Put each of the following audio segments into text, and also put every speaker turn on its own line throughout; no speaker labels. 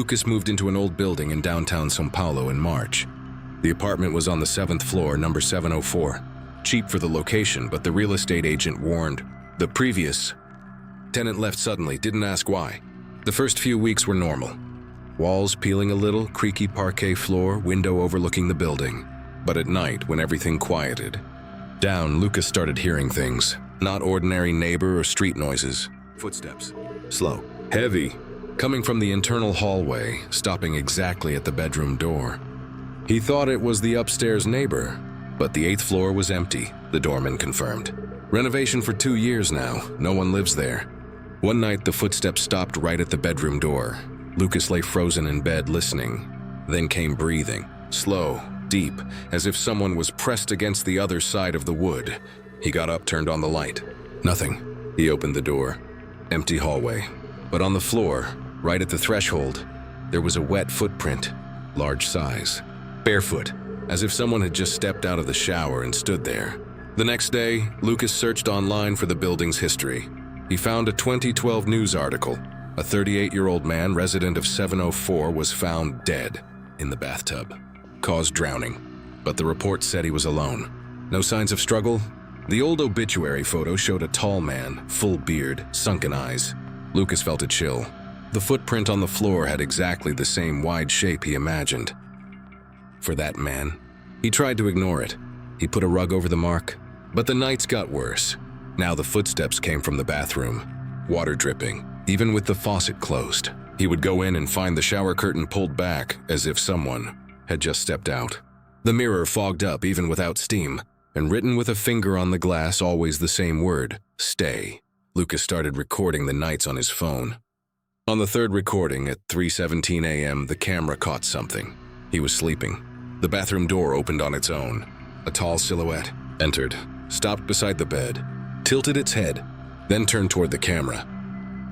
Lucas moved into an old building in downtown São Paulo in March. The apartment was on the 7th floor, number 704. Cheap for the location, but the real estate agent warned. The previous tenant left suddenly, didn't ask why. The first few weeks were normal. Walls peeling a little, creaky parquet floor, window overlooking the building. But at night, when everything quieted down, Lucas started hearing things. Not ordinary neighbor or street noises. Footsteps. Slow. Heavy. Coming from the internal hallway, stopping exactly at the bedroom door. He thought it was the upstairs neighbor, but the 8th floor was empty, the doorman confirmed. Renovation for 2 years now, no one lives there. One night, the footsteps stopped right at the bedroom door. Lucas lay frozen in bed listening, then came breathing, slow, deep, as if someone was pressed against the other side of the wood. He got up, turned on the light. Nothing. He opened the door. Empty hallway. But on the floor, right at the threshold, there was a wet footprint, large size. Barefoot, as if someone had just stepped out of the shower and stood there. The next day, Lucas searched online for the building's history. He found a 2012 news article. A 38-year-old man, resident of 704, was found dead in the bathtub. Caused drowning. But the report said he was alone. No signs of struggle. The old obituary photo showed a tall man, full beard, sunken eyes. Lucas felt a chill. The footprint on the floor had exactly the same wide shape he imagined. For that man. He tried to ignore it. He put a rug over the mark. But the nights got worse. Now the footsteps came from the bathroom. Water dripping, even with the faucet closed. He would go in and find the shower curtain pulled back, as if someone had just stepped out. The mirror fogged up even without steam, and written with a finger on the glass always the same word, stay. Lucas started recording the nights on his phone. On the third recording, at 3:17 a.m., the camera caught something. He was sleeping. The bathroom door opened on its own. A tall silhouette entered, stopped beside the bed, tilted its head, then turned toward the camera.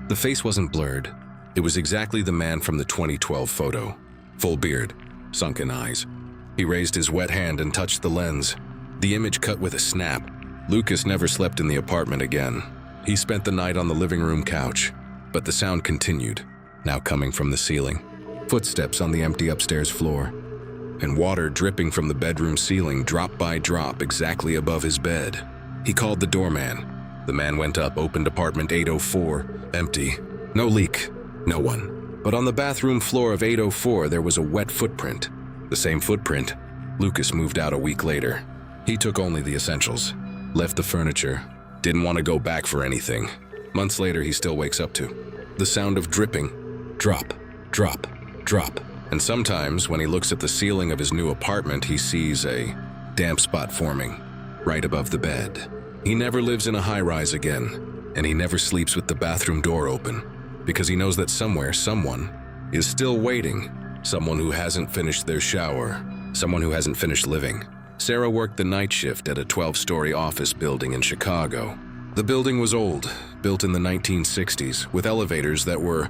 The face wasn't blurred. It was exactly the man from the 2012 photo. Full beard, sunken eyes. He raised his wet hand and touched the lens. The image cut with a snap. Lucas never slept in the apartment again. He spent the night on the living room couch, but the sound continued, now coming from the ceiling. Footsteps on the empty upstairs floor, and water dripping from the bedroom ceiling drop by drop exactly above his bed. He called the doorman. The man went up, opened apartment 804, empty. No leak, no one. But on the bathroom floor of 804, there was a wet footprint. The same footprint. Lucas moved out a week later. He took only the essentials, left the furniture, didn't want to go back for anything. Months later, he still wakes up to the sound of dripping. Drop, drop, drop. And sometimes, when he looks at the ceiling of his new apartment, he sees a damp spot forming right above the bed. He never lives in a high-rise again, and he never sleeps with the bathroom door open, because he knows that somewhere, someone is still waiting. Someone who hasn't finished their shower, someone who hasn't finished living. Sarah worked the night shift at a 12-story office building in Chicago. The building was old, built in the 1960s, with elevators that were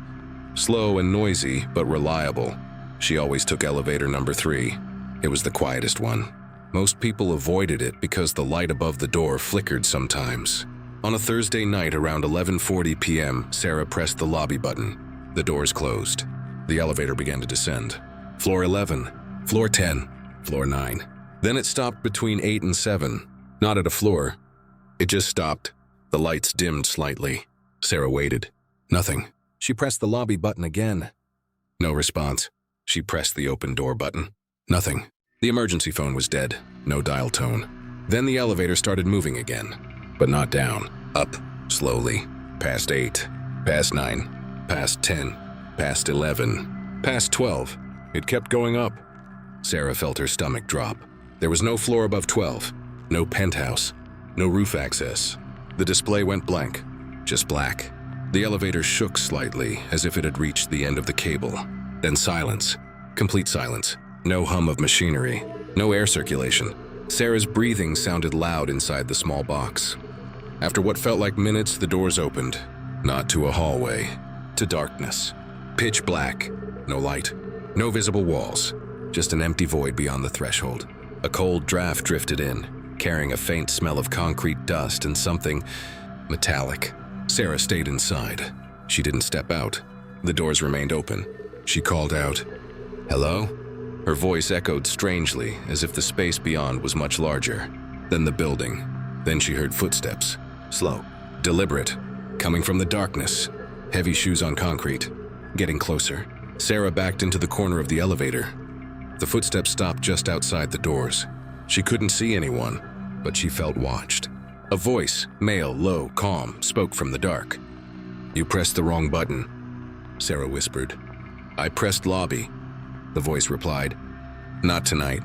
slow and noisy, but reliable. She always took elevator number 3. It was the quietest one. Most people avoided it because the light above the door flickered sometimes. On a Thursday night around 11:40 p.m., Sarah pressed the lobby button. The doors closed. The elevator began to descend. Floor 11, floor 10, floor 9. Then it stopped between 8 and 7. Not at a floor. It just stopped. The lights dimmed slightly. Sarah waited. Nothing. She pressed the lobby button again. No response. She pressed the open door button. Nothing. The emergency phone was dead. No dial tone. Then the elevator started moving again. But not down. Up. Slowly. Past 8. Past 9. Past 10. Past 11. Past 12. It kept going up. Sarah felt her stomach drop. There was no floor above 12. No penthouse. No roof access. The display went blank. Just black. The elevator shook slightly, as if it had reached the end of the cable. Then silence. Complete silence. No hum of machinery. No air circulation. Sarah's breathing sounded loud inside the small box. After what felt like minutes, the doors opened. Not to a hallway. To darkness. Pitch black. No light. No visible walls. Just an empty void beyond the threshold. A cold draft drifted in, carrying a faint smell of concrete dust and something metallic. Sarah stayed inside. She didn't step out. The doors remained open. She called out, "Hello?" Her voice echoed strangely, as if the space beyond was much larger. Then the building. Then she heard footsteps. Slow, deliberate, coming from the darkness. Heavy shoes on concrete. Getting closer. Sarah backed into the corner of the elevator. The footsteps stopped just outside the doors. She couldn't see anyone, but she felt watched. A voice, male, low, calm, spoke from the dark. "You pressed the wrong button," Sarah whispered. "I pressed lobby," the voice replied. "Not tonight."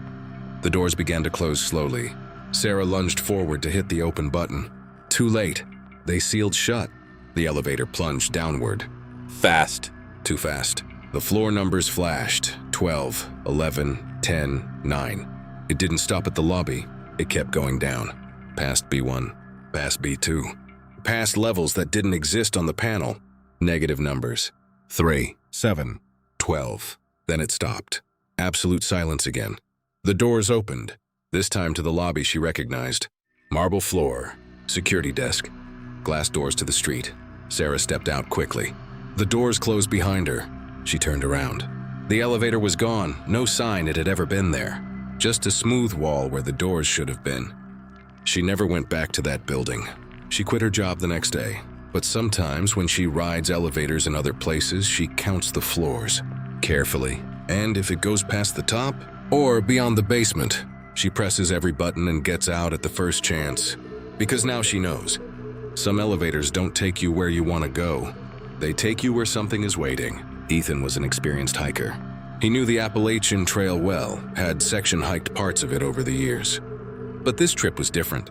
The doors began to close slowly. Sarah lunged forward to hit the open button. Too late. They sealed shut. The elevator plunged downward.
Fast.
Too fast. The floor numbers flashed. 12, 11, 10, 9. It didn't stop at the lobby. It kept going down. Past B1, past B2. Past levels that didn't exist on the panel. Negative numbers. 3, 7, 12. Then it stopped. Absolute silence again. The doors opened. This time to the lobby she recognized. Marble floor. Security desk. Glass doors to the street. Sarah stepped out quickly. The doors closed behind her. She turned around. The elevator was gone. No sign it had ever been there. Just a smooth wall where the doors should have been. She never went back to that building. She quit her job the next day. But sometimes when she rides elevators in other places, she counts the floors carefully. And if it goes past the top or beyond the basement, she presses every button and gets out at the first chance. Because now she knows. Some elevators don't take you where you want to go. They take you where something is waiting. Ethan was an experienced hiker. He knew the Appalachian Trail well, had section-hiked parts of it over the years. But this trip was different.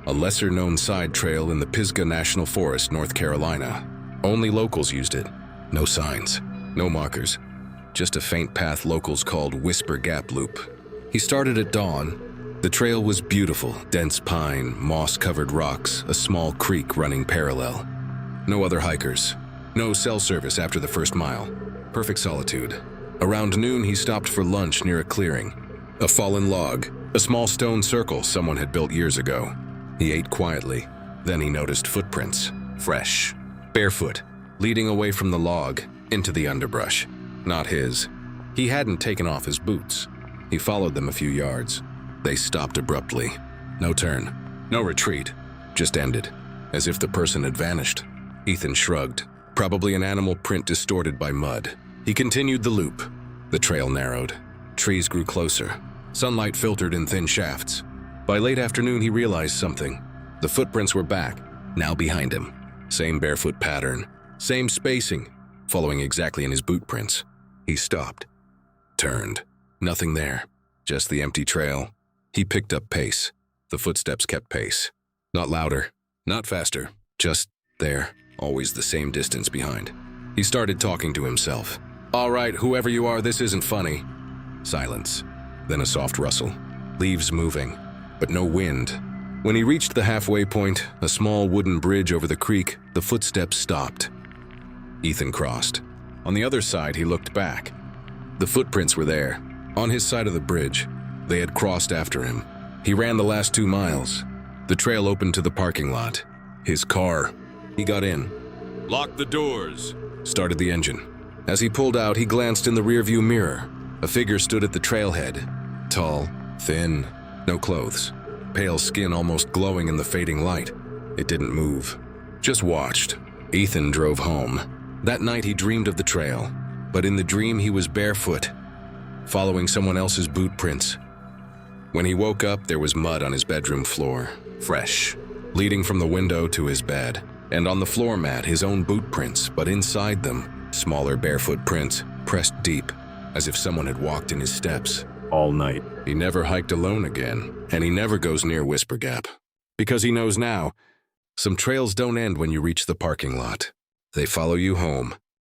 A lesser-known side trail in the Pisgah National Forest, North Carolina. Only locals used it. No signs, no markers. Just a faint path locals called Whisper Gap Loop. He started at dawn. The trail was beautiful, dense pine, moss-covered rocks, a small creek running parallel. No other hikers. No cell service after the first mile. Perfect solitude. Around noon, he stopped for lunch near a clearing. A fallen log, a small stone circle someone had built years ago. He ate quietly. Then he noticed footprints, fresh, barefoot, leading away from the log into the underbrush. Not his. He hadn't taken off his boots. He followed them a few yards. They stopped abruptly. No turn, no retreat, just ended, as if the person had vanished. Ethan shrugged. Probably an animal print distorted by mud. He continued the loop. The trail narrowed. Trees grew closer. Sunlight filtered in thin shafts. By late afternoon, he realized something. The footprints were back, now behind him. Same barefoot pattern, same spacing, following exactly in his boot prints. He stopped, turned. Nothing there, just the empty trail. He picked up pace. The footsteps kept pace. Not louder, not faster, just there, always the same distance behind. He started talking to himself. "All right, whoever you are, this isn't funny." Silence. Then a soft rustle. Leaves moving, but no wind. When he reached the halfway point, a small wooden bridge over the creek, the footsteps stopped. Ethan crossed. On the other side, he looked back. The footprints were there, on his side of the bridge. They had crossed after him. He ran the last 2 miles. The trail opened to the parking lot. His car. He got in. "Lock the doors," started the engine. As he pulled out, he glanced in the rearview mirror. A figure stood at the trailhead. Tall, thin, no clothes. Pale skin almost glowing in the fading light. It didn't move, just watched. Ethan drove home. That night he dreamed of the trail, but in the dream he was barefoot, following someone else's boot prints. When he woke up, there was mud on his bedroom floor, fresh, leading from the window to his bed. And on the floor mat, his own boot prints, but inside them, smaller barefoot prints, pressed deep, as if someone had walked in his steps.
All night.
He never hiked alone again, and he never goes near Whisper Gap. Because he knows now, some trails don't end when you reach the parking lot. They follow you home.